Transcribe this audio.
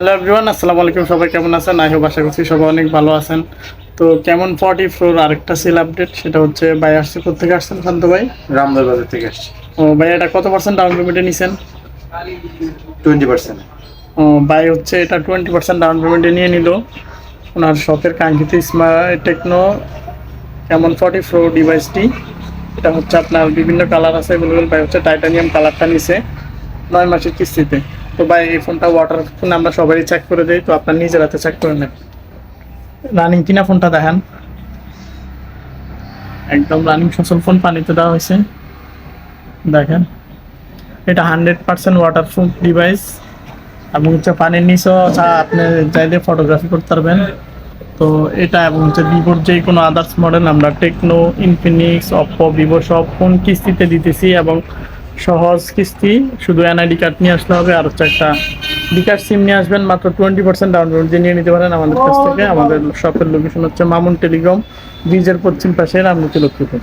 Hello everyone, আসসালামু আলাইকুম। সবাই কেমন আছেন? আই হোপ আশা করছি সবাই অনেক ভালো আছেন। তো কেমন 44 আরেকটা সেল আপডেট, সেটা হচ্ছে ভাই আসছে কোথেকে আসছেন? শান্ত ভাই রামদার বাজার থেকে আসছি। ও ভাই, এটা কত পার্সেন্ট ডাউন পেমেন্টে নিছেন? 20%। ও ভাই, হচ্ছে এটা 20% ডাউন পেমেন্টে নিয়ে নিল ওনার শখের কাঙ্ক্ষিত স্মার্ট টেকনো কেমন 44 ডিভাইসটি। এটা হচ্ছে আপনার বিভিন্ন কালার আছে অ্যাভেলেবল। ভাই হচ্ছে টাইটানিয়াম কালারটা নিছে 9 মাসের কিস্তিতে। তো ভাই এই ফোনটা ওয়াটার ফোন আমরা সবারই চেক করে দিই, তো আপনার নিজের হাতে চেক করে নেন। রানিং কিনা ফোনটা দেখেন, একদম রানিং সচল ফোন, পানিতে দেওয়া হয়েছে। দেখেন, এটা 100% ওয়াটারপ্রুফ ডিভাইস এবং হচ্ছে পানির নিচেও আপনি চাইলে ফটোগ্রাফি করতে পারবেন। তো এটা এবং হচ্ছে ভিভোর যে কোনো আদার্স মডেল আমরা টেকনো, ইনফিনিক্স, অপ্পো, ভিভো সব ফোন কিস্তিতে দিতেছি এবং সহজ কিস্তি। শুধু এনআইডি কার্ড নিয়ে আসলে হবে, আর হচ্ছে একটা বিকাশ সিম নিয়ে আসবেন। মাত্র 20% ডাউন পেমেন্ট দিয়ে নিয়ে নিতে পারেন আমাদের কাছ থেকে। আমাদের শপের লোকেশন হচ্ছে মামুন টেলিকম, ব্রিজের পশ্চিম পাশে রামনীতি লক্ষ্মীপুর।